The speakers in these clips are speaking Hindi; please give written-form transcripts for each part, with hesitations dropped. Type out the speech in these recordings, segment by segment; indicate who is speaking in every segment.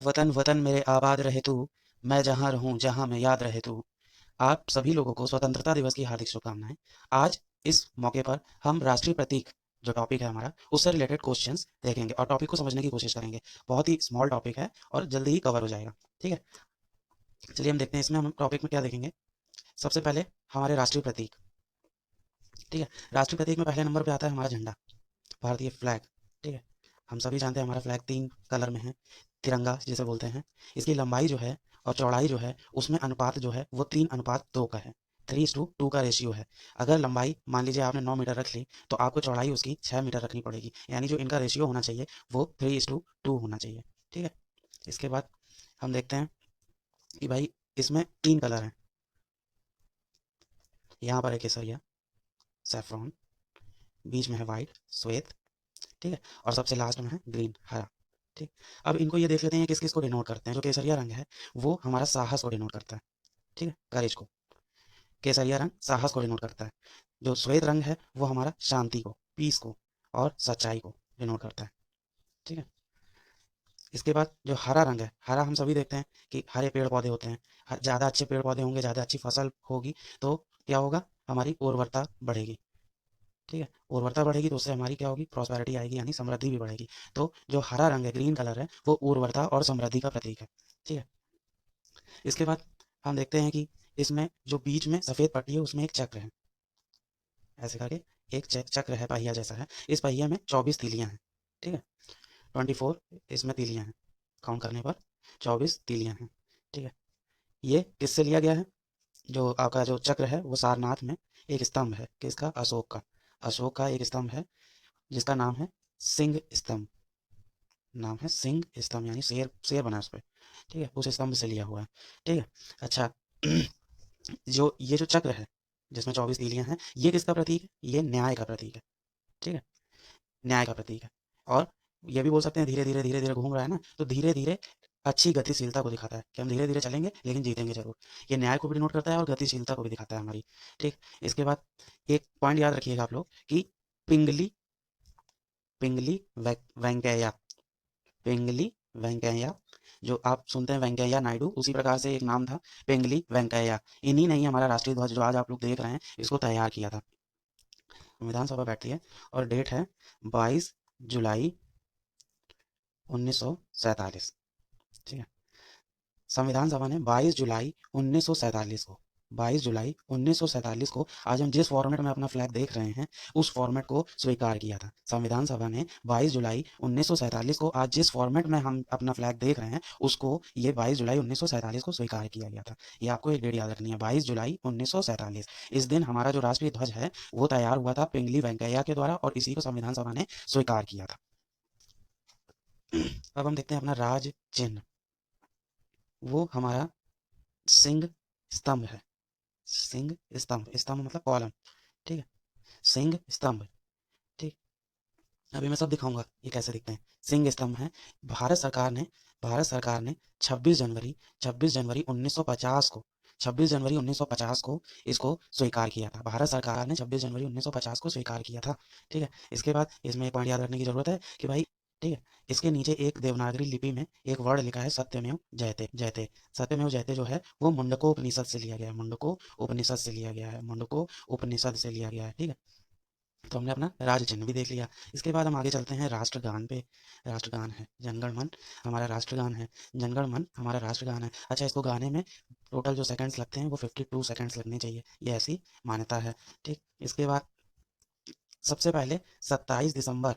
Speaker 1: वतन वतन मेरे आबाद रहे तू, मैं जहाँ रहूं जहाँ मैं याद रहे तू। आप सभी लोगों को स्वतंत्रता दिवस की हार्दिक शुभकामनाएं। आज इस मौके पर हम राष्ट्रीय प्रतीक जो टॉपिक है हमारा उससे रिलेटेड क्वेश्चंस देखेंगे और टॉपिक को समझने की कोशिश करेंगे। बहुत ही स्मॉल टॉपिक है और जल्दी ही कवर हो जाएगा। ठीक है, चलिए हम देखते हैं इसमें हम टॉपिक में क्या देखेंगे। सबसे पहले हमारे राष्ट्रीय प्रतीक। ठीक है, राष्ट्रीय प्रतीक में पहले नंबर पे आता है हमारा झंडा, भारतीय फ्लैग। ठीक है, हम सभी जानते हैं हमारा फ्लैग 3 कलर में है, तिरंगा जिसे बोलते हैं। इसकी लंबाई जो है और चौड़ाई जो है उसमें अनुपात जो है वो 3:2 का है, 3:2 का रेशियो है। अगर लंबाई मान लीजिए आपने 9 मीटर रख ली तो आपको चौड़ाई उसकी 6 मीटर रखनी पड़ेगी, यानी जो इनका रेशियो होना चाहिए वो 3:2 होना चाहिए। ठीक है, इसके बाद हम देखते हैं कि भाई इसमें 3 कलर हैं। यहाँ पर है केसरिया, सैफ्रॉन, बीच में है वाइट, श्वेत। ठीक है, और सबसे लास्ट में है ग्रीन, हरा। ठीक, अब इनको ये देख लेते हैं किस किस को डिनोट करते हैं। जो केसरिया रंग है वो हमारा साहस को डिनोट करता है। ठीक है, करेज को। केसरिया रंग साहस को डिनोट करता है। जो श्वेत रंग है वो हमारा शांति को, पीस को और सच्चाई को डिनोट करता है। ठीक है, इसके बाद जो हरा रंग है, हरा हम सभी देखते हैं कि हरे पेड़ पौधे होते हैं। ज़्यादा अच्छे पेड़ पौधे होंगे, ज़्यादा अच्छी फसल होगी तो क्या होगा, हमारी उर्वरता बढ़ेगी। ठीक है, उर्वरता बढ़ेगी तो उससे हमारी क्या होगी, प्रॉस्पेरिटी आएगी, यानी समृद्धि भी बढ़ेगी। तो जो हरा रंग है, ग्रीन कलर है, वो उर्वरता और समृद्धि का प्रतीक है। ठीक है, इसके बाद हम देखते हैं कि इसमें जो बीच में सफेद पट्टी है उसमें एक चक्र है, ऐसे करके एक चक्र है, पहिया जैसा है। इस पहिए में 24 तीलियां हैं। ठीक है, 24 इसमें तीलियां हैं, काउंट करने पर 24 तीलियां हैं। ठीक है, ये किससे लिया गया है? जो आपका जो चक्र है वो सारनाथ में एक स्तंभ है, किसका? अशोक का। अशोक का एक स्तंभ है जिसका नाम है सिंह स्तंभ। नाम है सिंह स्तंभ, यानी शेर, शेर बना है उस पे। ठीक है, उस स्तंभ से लिया हुआ है। ठीक है, अच्छा। जो ये जो चक्र है जिसमें 24 तीलियां हैं, ये किसका प्रतीक है? ये न्याय का प्रतीक है। ठीक है, न्याय का प्रतीक है। और ये भी बोल सकते हैं धीरे धीरे घूम रहा है ना, तो धीरे धीरे अच्छी गतिशीलता को दिखाता है कि हम धीरे धीरे चलेंगे लेकिन जीतेंगे जरूर। ये न्याय को भी डिनोट करता है और गतिशीलता को भी दिखाता है हमारी। ठीक, इसके बाद एक पॉइंट याद रखिएगा आप लोग कि पिंगली, पिंगली वेंकैया, पिंगली वेंकैया, जो आप सुनते हैं वेंकैया नायडू, उसी प्रकार से एक नाम था पिंगली वेंकैया। इन्हीं ने ही हमारा राष्ट्रीय ध्वज जो आज आप लोग देख रहे हैं इसको तैयार किया था। विधानसभा बैठती है और डेट है 22 जुलाई 1947। ठीक है, संविधान सभा ने 22 जुलाई 1947 को आज हम जिस फॉर्मेट में अपना फ्लैग देख रहे हैं उस फॉर्मेट को स्वीकार किया था। संविधान सभा ने 22 जुलाई 1947 को आज जिस फॉर्मेट में हम अपना फ्लैग देख रहे हैं उसको, ये 22 जुलाई 1947 को स्वीकार किया गया था। ये आपको एक डेट याद रखनी है, 22 जुलाई 1947। इस दिन हमारा जो राष्ट्रीय ध्वज है वो तैयार हुआ था पिंगली वेंकैया के द्वारा और इसी को संविधान सभा ने स्वीकार किया था। अब हम देखते हैं अपना राज चिन्ह। वो हमारा सिंह स्तंभ है। सिंह स्तंभ, स्तंभ मतलब कॉलम। ठीक है, सिंह स्तंभ। ठीक, अभी मैं सब दिखाऊंगा ये कैसे दिखते हैं। सिंह स्तंभ है। भारत सरकार ने भारत सरकार ने 26 जनवरी 1950 को, 26 जनवरी 1950 को इसको स्वीकार किया था। भारत सरकार ने 26 जनवरी 1950 को स्वीकार किया था। ठीक है, इसके बाद इसमें एक पॉइंट याद रखने की जरूरत है कि भाई, ठीक है, इसके नीचे एक देवनागरी लिपि में एक वर्ड लिखा है, सत्यमेव जयते। जयते, सत्यमेव जयते जो है वो मुंडको उपनिषद से लिया गया है। मुंडको उपनिषद से लिया गया है। मुंडको उपनिषद से लिया गया है। ठीक है, तो हमने अपना राज चिन्ह भी देख लिया। इसके बाद हम आगे चलते हैं राष्ट्रगान पे। राष्ट्रगान है जनगण मन, हमारा राष्ट्रगान है। जनगण मन हमारा राष्ट्रगान है। अच्छा, इसको गाने में टोटल जो सेकंड्स लगते हैं वो 52 सेकंड्स लगने चाहिए, ये ऐसी मान्यता है। ठीक, इसके बाद सबसे पहले 27 दिसंबर,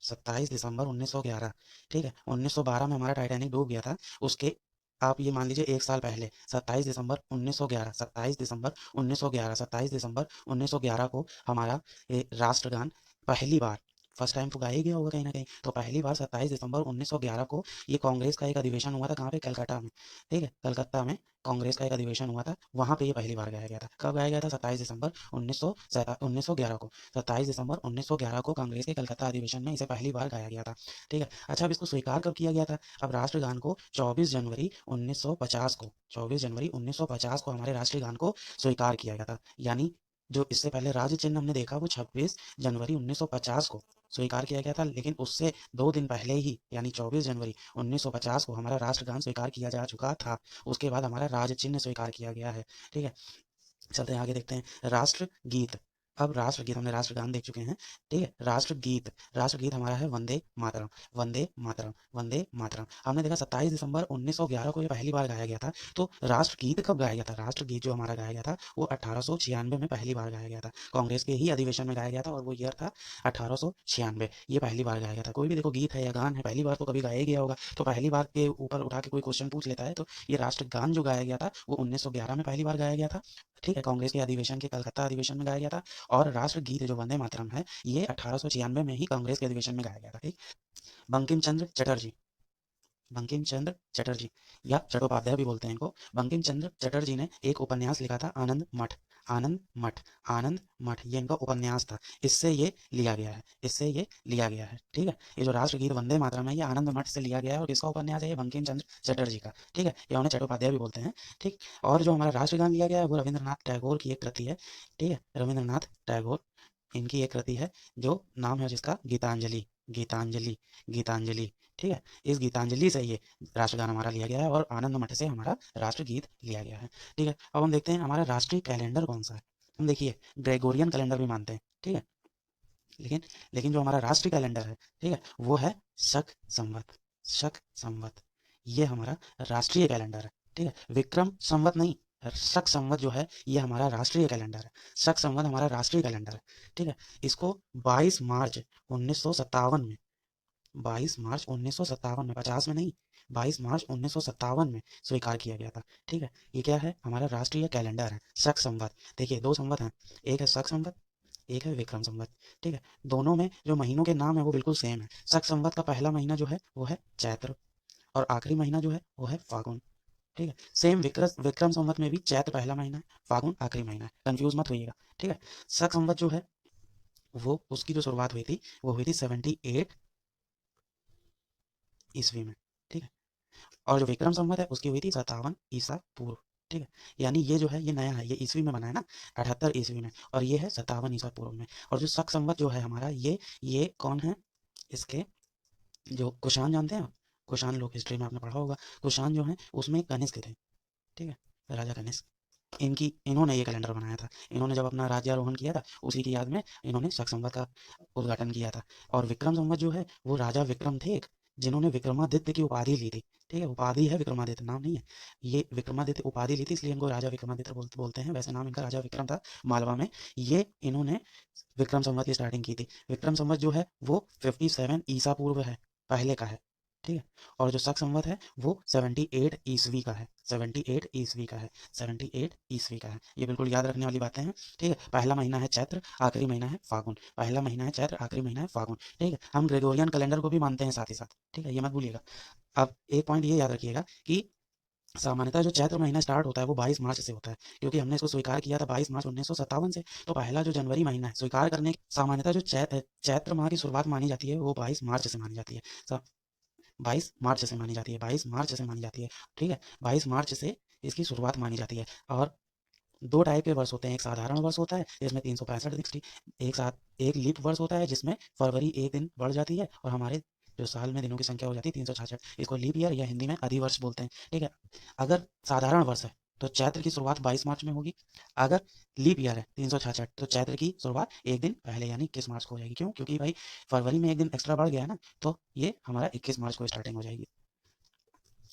Speaker 1: 1911। ठीक है, 1912 में हमारा टाइटैनिक डूब गया था। उसके आप ये मान लीजिए एक साल पहले 27 दिसंबर 1911, 27 दिसंबर 1911 को हमारा ये राष्ट्रगान पहली बार, फर्स्ट टाइम तो गाया ही गया होगा कहीं ना कहीं, तो पहली बार 27 दिसंबर 1911 को ये कांग्रेस का एक अधिवेशन हुआ था। कहाँ पे? कलकत्ता में। ठीक है, कलकत्ता में कांग्रेस का एक अधिवेशन हुआ था, वहां पे ये पहली बार गाया गया था। कब गाया गया था? 27 दिसंबर 1911 को। 27 दिसंबर 1911 को कांग्रेस के कलकत्ता अधिवेशन में इसे पहली बार गाया गया था। ठीक है, अच्छा, अब इसको स्वीकार कब किया गया था? अब राष्ट्रगान को 24 जनवरी 1950 को, 24 जनवरी 1950 को हमारे राष्ट्रीय गान को स्वीकार किया गया था। यानी जो इससे पहले राज्य चिन्ह हमने देखा वो 26 जनवरी 1950 को स्वीकार किया गया था, लेकिन उससे 2 दिन पहले ही यानी 24 जनवरी 1950 को हमारा राष्ट्रगान स्वीकार किया जा चुका था। उसके बाद हमारा राज्य चिन्ह स्वीकार किया गया है। ठीक है, चलते हैं आगे, देखते हैं राष्ट्रगीत। अब राष्ट्रगीत, हमने राष्ट्रगान देख चुके हैं। ठीक है, राष्ट्रगीत, राष्ट्रगीत हमारा है वंदे मातरम, वंदे मातरम, वंदे मातरम। हमने देखा 27 दिसंबर 1911 को ये पहली बार गाया गया था। तो राष्ट्रगीत कब गाया गया था? राष्ट्रगीत जो हमारा गाया गया था वो 1896 में पहली बार गाया गया था। कांग्रेस के ही अधिवेशन में गाया गया था और वो ईयर था 1896। ये पहली बार गाया गया था। कोई भी देखो गीत है या गान है, पहली बार तो कभी गाया ही गया होगा। तो पहली बार के ऊपर उठा के कोई क्वेश्चन पूछ लेता है, तो ये राष्ट्रगान जो गाया गया था वो 1911 में पहली बार गाया गया था। ठीक है, कांग्रेस के अधिवेशन के कलकत्ता अधिवेशन में गाया गया था। और राष्ट्रगीत जो वंदे मातरम है ये 1896 में ही कांग्रेस के अधिवेशन में गाया गया था। ठीक, बंकिम चंद्र चटर्जी, बंकिम चंद्र चटर्जी या चट्टोपाध्याय भी बोलते हैं इनको। बंकिम चंद्र चटर्जी ने एक उपन्यास लिखा था आनंद मठ, आनंद मठ, आनंद मठ, ये इनका उपन्यास था। इससे ये लिया गया है, इससे ये लिया गया है। ठीक है, ये जो राष्ट्रगीत वंदे मातरम है ये आनंद मठ से लिया गया है। और किसका उपन्यास है? ये बंकिम चंद्र चटर्जी का। ठीक है, या उन्हें चट्टोपाध्याय भी बोलते हैं। ठीक, और जो हमारा राष्ट्रगान लिया गया है वो रविंद्रनाथ टैगोर की एक कृति है। ठीक है, रविंद्रनाथ टैगोर इनकी एक कृति है जो नाम है जिसका गीतांजलि, गीतांजलि, गीतांजलि। ठीक है, इस गीतांजलि से ये राष्ट्रगान हमारा लिया गया है और आनंद मठ से हमारा राष्ट्रगीत लिया गया है। ठीक है, अब हम देखते हैं हमारा राष्ट्रीय कैलेंडर कौन सा है। हम देखिए ग्रेगोरियन कैलेंडर भी मानते हैं। ठीक है, लेकिन लेकिन जो हमारा राष्ट्रीय कैलेंडर है, ठीक है, वो है शक संवत, शक संवत। ये हमारा राष्ट्रीय कैलेंडर है। ठीक है, विक्रम संवत नहीं, शक संवत जो है ये हमारा राष्ट्रीय कैलेंडर है। शक संवत हमारा राष्ट्रीय कैलेंडर है। ठीक है, इसको 22 मार्च 1957 में, 22 मार्च 1957 में, 50 में नहीं, 22 मार्च 1957 में स्वीकार किया गया था। ठीक है, ये क्या है? हमारा राष्ट्रीय कैलेंडर है शक संवत। देखिए 2 संवत हैं, एक है शक संवत, एक है विक्रम संवत। ठीक है, दोनों में जो महीनों के नाम है वो बिल्कुल सेम है। शक संवत का पहला महीना जो है वो है चैत्र और आखिरी महीना जो है वो है फागुन। ठीक है, सेम विक्रम संवत में भी चैत्र पहला महीना है, फागुन आखिरी महीना है, कंफ्यूज मत होइएगा। ठीक है, शक संवत जो है वो उसकी जो शुरुआत हुई थी वो हुई थी 78 ईस्वी में। ठीक है, और जो विक्रम संवत है उसकी हुई थी 57 ईसा पूर्व। ठीक है, यानी ये जो है ये नया है, ये ईस्वी में बना है ना, 78 ईस्वी में, और ये है 57 ईसा पूर्व में। और जो शक संवत जो है हमारा ये कौन है? इसके जो कुषाण जानते हैं आप? कुषाण लोग हिस्ट्री में आपने पढ़ा होगा। कुषाण जो है उसमें कनिष्क थे। ठीक है, राजा कनिष्क, इनकी इन्होंने ये कैलेंडर बनाया था। इन्होंने जब अपना राज्यारोहण किया था उसी की याद में इन्होंने शक संवत का उद्घाटन किया था। और विक्रम संवत जो है वो राजा विक्रम थे एक, जिन्होंने विक्रमादित्य की उपाधि ली थी। ठीक है, उपाधि है विक्रमादित्य, नाम नहीं है। ये विक्रमादित्य उपाधि ली थी इसलिए इनको राजा विक्रमादित्य बोलते हैं। वैसे नाम इनका राजा विक्रम था मालवा में। ये इन्होंने विक्रम संवत की स्टार्टिंग की थी। विक्रम संवत जो है वो 57 ईसा पूर्व है, पहले का है। ठीक है, और जो शक संवत है वो 78 ईस्वी का है, 78 ईस्वी का है, 78 ईस्वी का है। ये बिल्कुल याद रखने वाली बातें हैं। ठीक है, पहला महीना है चैत्र, आखिरी महीना है फागुन, पहला महीना है चैत्र, आखिरी महीना है फागुन। ठीक है, हम ग्रेगोरियन कैलेंडर को भी मानते हैं साथ ही साथ। ठीक है, ये मत भूलिएगा। अब एक पॉइंट ये याद रखिएगा कि सामान्यतः जो चैत्र महीना स्टार्ट होता है वो 22 मार्च से होता है, क्योंकि हमने इसको स्वीकार किया था 22 मार्च 1957 से। तो पहला जो जनवरी महीना है स्वीकार करने, सामान्यतः जो चैत्र माह की शुरुआत मानी जाती है वो 22 मार्च से मानी जाती है। 22 मार्च से मानी जाती है, 22 मार्च से मानी जाती है। ठीक है, 22 मार्च से इसकी शुरुआत मानी जाती है। और दो टाइप के वर्ष होते हैं, एक साधारण वर्ष होता है जिसमें 365 दिन, एक साथ एक लीप वर्ष होता है जिसमें फरवरी एक दिन बढ़ जाती है और हमारे जो साल में दिनों की संख्या हो जाती है 366। इसको लीप ईयर या हिंदी में अधिवर्ष बोलते हैं। ठीक है, अगर साधारण वर्ष है तो चैत्र की शुरुआत 22 मार्च में होगी। अगर लीप ईयर है 366 तो चैत्र की शुरुआत एक दिन पहले यानी 21 मार्च को हो जाएगी। क्यों? क्योंकि भाई फरवरी में एक दिन एक्स्ट्रा बढ़ गया है ना, तो ये हमारा 21 मार्च को स्टार्टिंग हो जाएगी।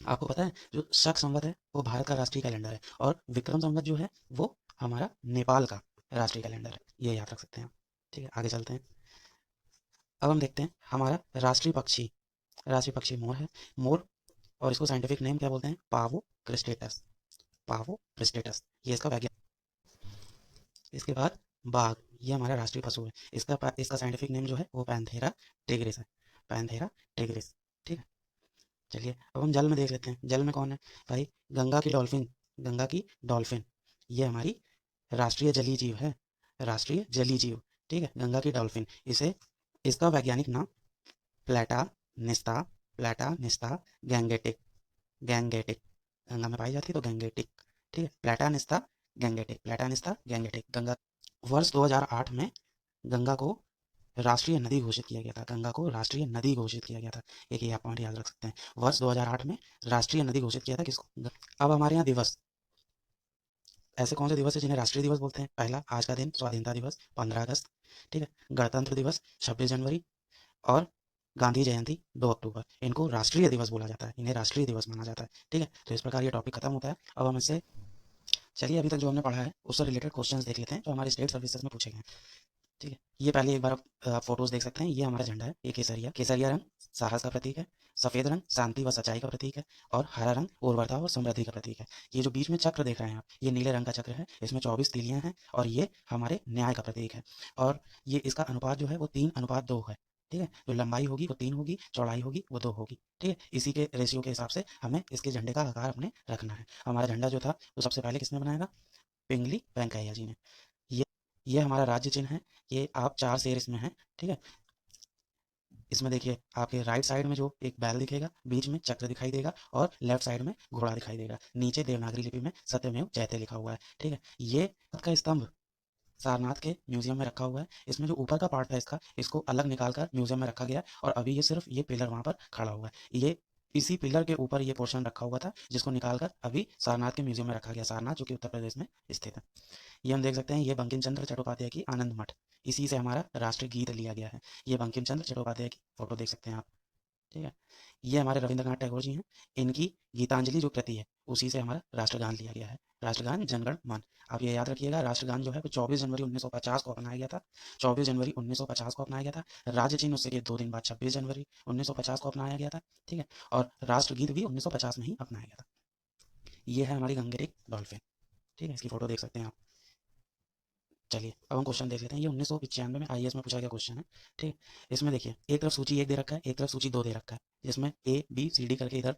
Speaker 1: आपको पता है जो शक संवत है वो भारत का राष्ट्रीय कैलेंडर है और विक्रम संवत जो है वो हमारा नेपाल का राष्ट्रीय कैलेंडर है। ये याद रख सकते हैं आप। ठीक है, आगे चलते हैं। अब हम देखते हैं हमारा राष्ट्रीय पक्षी, राष्ट्रीय पक्षी मोर है। मोर, और इसको साइंटिफिक नेम क्या बोलते हैं? पावो क्रिस्टेटस, पावो क्रिस्टेटस, ये इसका वैज्ञानिक। इसके बाद बाघ, ये हमारा राष्ट्रीय पशु है। इसका साइंटिफिक नेम जो है वो पैंथेरा टिग्रिस है, पैंथेरा टिग्रिस। ठीक है, चलिए अब हम जल में देख लेते हैं। जल में कौन है भाई? गंगा की डॉल्फिन, गंगा की डॉल्फिन, ये हमारी राष्ट्रीय जलीय जीव है, राष्ट्रीय जलीय जीव। ठीक है, गंगा की डॉल्फिन, इसे इसका वैज्ञानिक नाम प्लेटा निस्ता, प्लेटा निस्ता गैंगेटिक, गैंगेटिक, गंगा में पाई जाती है तो गैंगेटिक। ठीक है, प्लेटा निस्ता गैंगेटिक, प्लेटा निस्ता गैंगेटिक, गंगा। वर्ष 2008 में गंगा को राष्ट्रीय नदी घोषित किया गया था। गंगा को राष्ट्रीय नदी घोषित किया गया था। एक ये आप पॉइंट याद रख सकते हैं। वर्ष 2008 में राष्ट्रीय नदी घोषित किया था किसको? अब हमारे यहाँ दिवस, ऐसे कौन से दिवस है जिन्हें राष्ट्रीय दिवस बोलते हैं? पहला, आज का दिन स्वाधीनता दिवस 15 अगस्त, ठीक है। गणतंत्र दिवस 26 जनवरी, और गांधी जयंती 2 अक्टूबर। इनको राष्ट्रीय दिवस बोला जाता है, इन्हें राष्ट्रीय दिवस माना जाता है, ठीक है। तो इस प्रकार ये टॉपिक खत्म होता है। अब हम इससे, चलिए अभी तक जो हमने पढ़ा है उससे रिलेटेड क्वेश्चंस देख लेते हैं जो हमारे स्टेट सर्विसेज में पूछे गए हैं, ठीक है। ये पहले एक बार आप फोटोज देख सकते हैं। ये हमारा झंडा है, ये केसरिया। केसरिया रंग साहस का प्रतीक है, सफेद रंग शांति व सच्चाई का प्रतीक है, और हरा रंग उर्वरता और समृद्धि का प्रतीक है। ये जो बीच में चक्र देख रहे हैं आप, ये नीले रंग का चक्र है, इसमें 24 तीलियां हैं, और ये हमारे न्याय का प्रतीक है। और ये इसका अनुपात जो है वो 3:2 है, ठीक है। जो लंबाई होगी वो 3 होगी, चौड़ाई होगी वो 2 होगी, ठीक है। इसी के रेशियो के हिसाब से हमें इसके झंडे का आकार अपने रखना है। हमारा झंडा जो था वो सबसे पहले किसने बनाया था? पिंगली वेंकैया जी ने। ये ये हमारा राज्य चिन्ह है। ये आप 4 शेर इसमें हैं, ठीक है। इसमें देखिए आपके राइट साइड में जो एक बैल दिखेगा, बीच में चक्र दिखाई देगा, और लेफ्ट साइड में घोड़ा दिखाई देगा। नीचे देवनागरी लिपि में सत्यमेव जयते लिखा हुआ है, ठीक है। ये का स्तंभ सारनाथ के म्यूजियम में रखा हुआ है। इसमें जो ऊपर का पार्ट था इसका, इसको अलग निकाल कर म्यूजियम में रखा गया, और अभी ये सिर्फ ये पिलर वहां पर खड़ा हुआ है। ये इसी पिलर के ऊपर ये पोर्शन रखा हुआ था, जिसको निकालकर अभी सारनाथ के म्यूजियम में रखा गया। सारनाथ जो कि उत्तर प्रदेश में स्थित है। ये हम देख सकते हैं, ये बंकिम चंद्र चट्टोपाध्याय की आनंद मठ, इसी से हमारा राष्ट्रीय गीत लिया गया है। ये बंकिम चंद्र चट्टोपाध्याय की फोटो देख सकते हैं आप, ठीक है। ये हमारे रविंद्रनाथ टैगोर जी हैं, इनकी गीतांजलि जो कृति है उसी से हमारा राष्ट्रगान लिया गया है। राष्ट्रगान जनगण मन। आप ये याद रखिएगा, राष्ट्रगान जो है वो 24 जनवरी 1950 को अपनाया गया था। 24 जनवरी 1950 को अपनाया गया था। राज्य चिन्ह उससे 2 दिन बाद 26 जनवरी 1950 को अपनाया गया था, ठीक है। और राष्ट्रगीत भी 1950 में ही अपनाया गया था। ये है हमारी गंगेटिक डॉल्फिन, ठीक है। इसकी फोटो देख सकते हैं आप। चलिए अब हम क्वेश्चन देख लेते हैं। ये 1995 में आईएएस में पूछा गया क्वेश्चन है, ठीक। इसमें देखिए, एक तरफ सूची 1 दे रखा है, एक तरफ सूची 2 दे रखा है, जिसमें ए बी सी डी करके इधर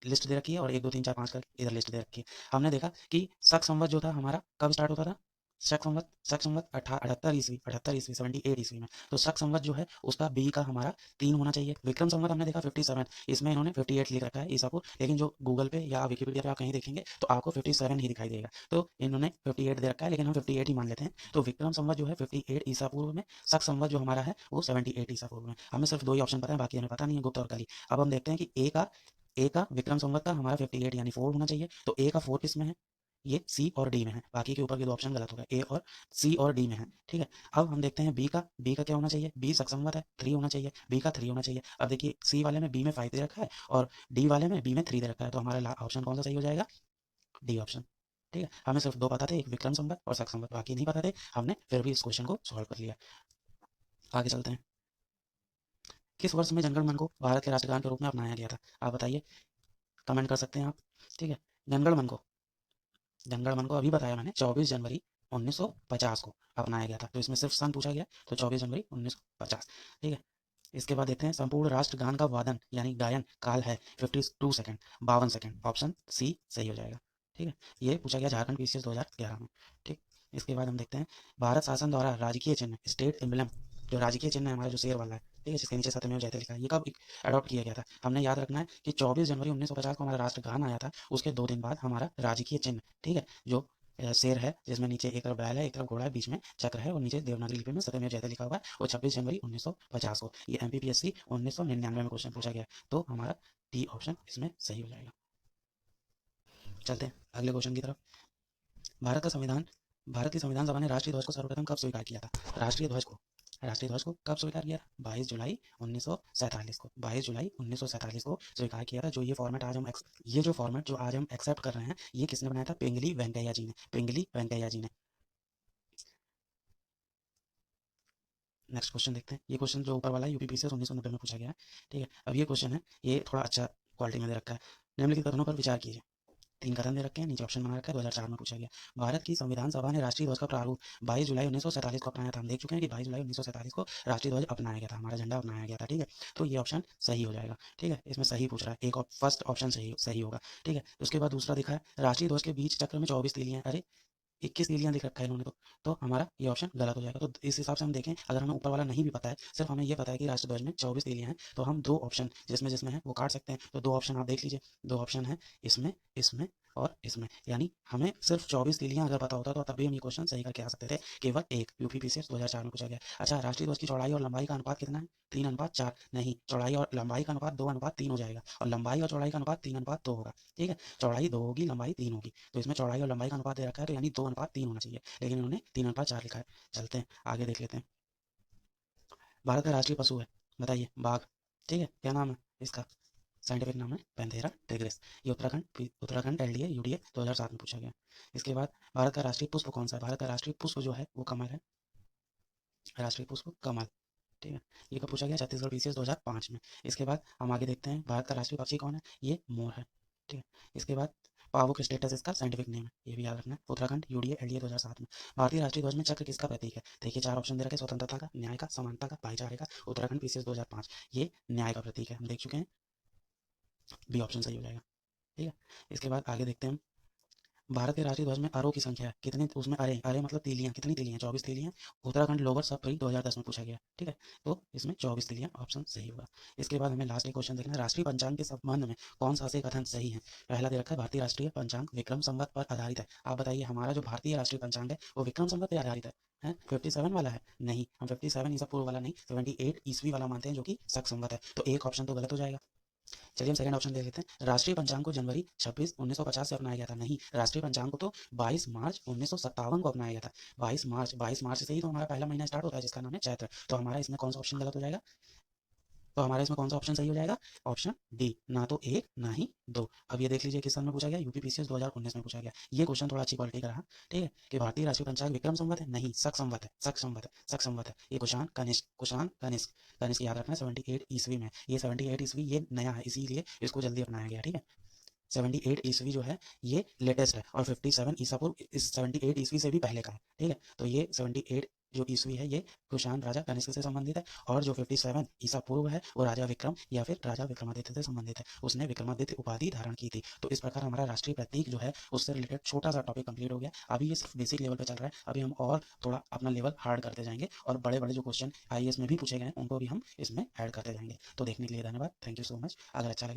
Speaker 1: लिस्ट दे रखी है, और 1 2 3 4 5 करके इधर लिस्ट दे रखी है। हमने देखा कि शक संवत जो था हमारा कब स्टार्ट होता था? शक संवत 78 ईस्वी 78 ईस्वी में। तो शक संवत जो है उसका बी का हमारा 3 होना चाहिए। विक्रम संवत हमने देखा 57, इसमें इन्होंने 58 लिख रखा है ईसापुर, लेकिन जो गूगल पे या विकिपीडिया पे आप कहीं देखेंगे तो आपको 57 ही दिखाई देगा। तो इन्होंने 58 दे रखा है, लेकिन हम 58 ही मान लेते हैं। तो विक्रम संवत जो है 58 ईसा पूर्व में, शक संवत जो हमारा है वो 78 ईसा पूर्व में। हमें सिर्फ 2 ही ऑप्शन पता है, बाकी हमें पता नहीं है, गुप्त और कली। अब हम देखते हैं कि ए का विक्रम संवत का हमारा 58 यानी 4 होना चाहिए। तो ए का 4 किस में है? ये सी और डी में है। बाकी के ऊपर के 2 ऑप्शन गलत हो गए, ए और सी और डी में है, ठीक है। अब हम देखते हैं बी का क्या होना चाहिए? बी सक्षमवत है, 3 होना चाहिए, बी का 3 होना चाहिए। अब देखिए सी वाले में बी में 5 दे रखा है, और डी वाले में बी में 3 दे रखा है। तो हमारा ऑप्शन कौन सा सही हो जाएगा? डी ऑप्शन, ठीक है। हमें सिर्फ 2 पता थे, एक विक्रम संवत और शक संवत, बाकी नहीं पता थे। हमने फिर भी इस क्वेश्चन को सॉल्व कर लिया। आगे चलते हैं। किस वर्ष में जनगण मन को भारत के राष्ट्रगान के रूप में अपनाया गया था? आप बताइए, कमेंट कर सकते हैं आप, ठीक है। जनगण मन को जनगण मन को अभी बताया मैंने, 24 जनवरी 1950 को अपनाया गया था। तो इसमें सिर्फ सन पूछा गया, तो 24 जनवरी 1950, ठीक है। इसके बाद देखते हैं, संपूर्ण राष्ट्रगान का वादन यानी गायन काल है 52 सेकंड, 52 सेकंड। ऑप्शन सी सही हो जाएगा, ठीक है। ये पूछा गया झारखंड पीसीएस 2011 में, ठीक। इसके बाद हम देखते हैं, भारत शासन द्वारा राजकीय चिन्ह स्टेट एम्बलम, जो राजकीय चिन्ह है हमारा जो शेर वाला है, ठीक है, जिसके नीचे सत्यमेव जयते लिखा है, ये कब अडॉप्ट किया गया था? हमने याद रखना है कि 24 जनवरी 1950 को हमारा राष्ट्रगान आया था, उसके 2 दिन बाद हमारा राजकीय चिन्ह, ठीक है, जो शेर है, जिसमें नीचे एक तरफ बैल है, एक तरफ घोड़ा है, बीच में चक्र है, और नीचे देवनागरी लिपि में सत्यमेव जयते लिखा हुआ है, वो 26 जनवरी 1950 को। ये एमपीपीएससी 1999 में क्वेश्चन पूछा गया, तो हमारा डी ऑप्शन इसमें सही हो जाएगा। चलते हैं अगले क्वेश्चन की तरफ। भारत का संविधान भारत की संविधान सभा ने राष्ट्रीय ध्वज को सर्वप्रथम कब स्वीकार किया था? राष्ट्रीय ध्वज को कब स्वीकार किया था? 22 जुलाई 1947 को। 22 जुलाई 1947 को स्वीकार किया था। जो फॉर्मेट जो आज हम एक्सेप्ट कर रहे हैं, ये किसने बनाया था? पिंगली वेंकैया जी ने। पिंगली वेंकैया जी ने। नेक्स्ट क्वेश्चन देखते हैं। ये क्वेश्चन जो ऊपर वाला है यूपीपीसीएस 1990 में पूछा गया है, ठीक है। अब ये क्वेश्चन है, ये थोड़ा अच्छा क्वालिटी में दे रखा है। निम्नलिखित कथनों पर विचार कीजिए। 3 कथन दे रखे हैं, नीचे ऑप्शन बना रखा है, 2004 में पूछा गया। भारत की संविधान सभा ने राष्ट्रीय ध्वज का प्रारूप 22 जुलाई 1947 को अपनाया था। हम देख चुके हैं कि 22 जुलाई 1947 को राष्ट्रीय ध्वज अपनाया गया था, हमारा झंडा अपनाया गया था, ठीक है। तो ये ऑप्शन सही हो जाएगा, ठीक है। इसमें सही पूछ रहा है, एक फर्स्ट ऑप्शन सही सही होगा, ठीक है। उसके बाद दूसरा दिखा है, राष्ट्रीय ध्वज के बीच चक्र में 24 तीलियां, अरे 21 तीलियां दिख रखा है इन्होंने, तो हमारा ये ऑप्शन गलत हो जाएगा। तो इस हिसाब से हम देखें, अगर हमें ऊपर वाला नहीं भी पता है, सिर्फ हमें ये पता है कि राष्ट्र ध्वज में 24 तीलियां हैं, तो हम 2 ऑप्शन जिसमें जिसमें है वो काट सकते हैं। तो 2 ऑप्शन आप देख लीजिए, 2 ऑप्शन है इसमें इसमें और इसमें, यानी हमें सिर्फ 24 तीलियां अगर पता होता तो तब भी हम ये क्वेश्चन सही करके आ सकते थे, केवल एक। यूपीपीसीएस 2004 में पूछा गया। अच्छा, राष्ट्रीय ध्वज की चौड़ाई और लंबाई का अनुपात कितना है? 3:4। नहीं, चौड़ाई और लंबाई का अनुपात 2:3 हो जाएगा, और लंबाई और चौड़ाई का अनुपात 3:2 होगा। ठीक है, चौड़ाई 2 होगी, लंबाई 3 होगी, तो इसमें चौड़ाई और लंबाई का अनुपात दे रखा है, तो यानी 2:3 होना चाहिए, लेकिन इन्होंने 3:4 लिखा है। चलते हैं आगे, देख लेते हैं। भारत का राष्ट्रीय पशु है, बताइए, बाघ। ठीक है, क्या नाम है इसका? साइंटिफिक नाम है पैंथेरा टिग्रिस। ये उत्तराखंड एलडीए यूडीए 2007 में पूछा गया। इसके बाद, भारत का राष्ट्रीय पुष्प कौन सा है? भारत का राष्ट्रीय पुष्प जो है वो कमल है, राष्ट्रीय पुष्प कमल। ठीक है, ये कब पूछा गया? छत्तीसगढ़ पीसीएस 2005 में। इसके बाद हम आगे देखते हैं, भारत का राष्ट्रीय पक्षी कौन है? ये मोर है। ठीक है, इसके बाद, पावुक स्टेटस इसका साइंटिफिक नेम है, ये भी याद रखना है। उत्तराखंड यूडीए एलडीए 2007 में। भारतीय राष्ट्रीय ध्वज में चक्र किसका प्रतीक है? देखिए, 4 ऑप्शन दे रखे, स्वतंत्रता का, न्याय का, समानता का, भाईचारे का। उत्तराखंड पीसीएस 2005, ये न्याय का प्रतीक है, हम देख चुके हैं, बी ऑप्शन सही हो जाएगा। ठीक है, इसके बाद आगे देखते हैं, भारत के राष्ट्रीय ध्वज में अरों की संख्या है कितने? उसमें अरे अरे मतलब तीलियां, कितनी तीलियां? 24 तीलियां। उत्तराखंड लोअर सब प्री 2010 में पूछा गया। ठीक है, तो इसमें 24 तीलियां, ऑप्शन सही होगा। इसके बाद हमें लास्ट एक क्वेश्चन देखना है, राष्ट्रीय पंचांग के संबंध में कौन सा से कथन सही है? पहला दे रखा है, भारतीय राष्ट्रीय पंचांग विक्रम संवत पर आधारित है। आप बताइए, हमारा जो भारतीय राष्ट्रीय पंचांग है वो विक्रम संवत पर आधारित है 57 वाला है? नहीं, हम 57 ईसा पूर्व वाला नहीं, 78 ईस्वी वाला मानते हैं, जो कि शक संवत है, तो एक ऑप्शन तो गलत हो जाएगा। चलिए हम सेकंड ऑप्शन ले लेते हैं, राष्ट्रीय पंचांग को जनवरी 26 1950 से अपनाया गया था। नहीं, राष्ट्रीय पंचांग को तो 22 मार्च 1957 को अपनाया गया था। 22 मार्च से ही तो हमारा पहला महीना स्टार्ट होता है, जिसका नाम है चैत्र। तो हमारा इसमें कौन सा ऑप्शन गलत हो जाएगा? तो हमारा इसमें कौन सा ऑप्शन सही हो जाएगा? ऑप्शन डी, ना तो एक ना ही दो। अब ये देख लीजिए किस सन में पूछा गया, यूपीपीसीएस 2019 में पूछा गया। ये क्वेश्चन थोड़ा अच्छी क्वालिटी का रहा। ठीक है, कि भारतीय राष्ट्रीय पंचांग विक्रम संवत है? नहीं, शक संवत है, शक संवत है, शक संवत है। ये कुषाण कनिष्क, कुषाण कनिष्क, कनिष्क याद रखना है, 78 ईस्वी में। ये 78 ईस्वी ये नया है, इसीलिए इसको जल्दी अपनाया गया। ठीक है, 78 ईस्वी जो है ये लेटेस्ट है, और 57 ईसा पूर्व इस 78 ईस्वी से भी पहले का है। ठीक है, तो ये 78 जो ईस्वी है ये कुषाण राजा कनिष्क से संबंधित है, और जो 57 ईसा पूर्व है वो राजा विक्रम या फिर राजा विक्रमादित्य से संबंधित है। उसने विक्रमादित्य उपाधि धारण की थी। तो इस प्रकार हमारा राष्ट्रीय प्रतीक जो है उससे रिलेटेड छोटा सा टॉपिक कंप्लीट हो गया। अभी ये सिर्फ बेसिक लेवल पे चल रहा है, अभी हम और थोड़ा अपना लेवल हार्ड करते जाएंगे, और बड़े बड़े जो क्वेश्चन आईएएस में भी पूछे गए हैं उनको भी हम इसमें ऐड करते जाएंगे। तो देखने के लिए धन्यवाद, थैंक यू सो मच। अगर अच्छा लगे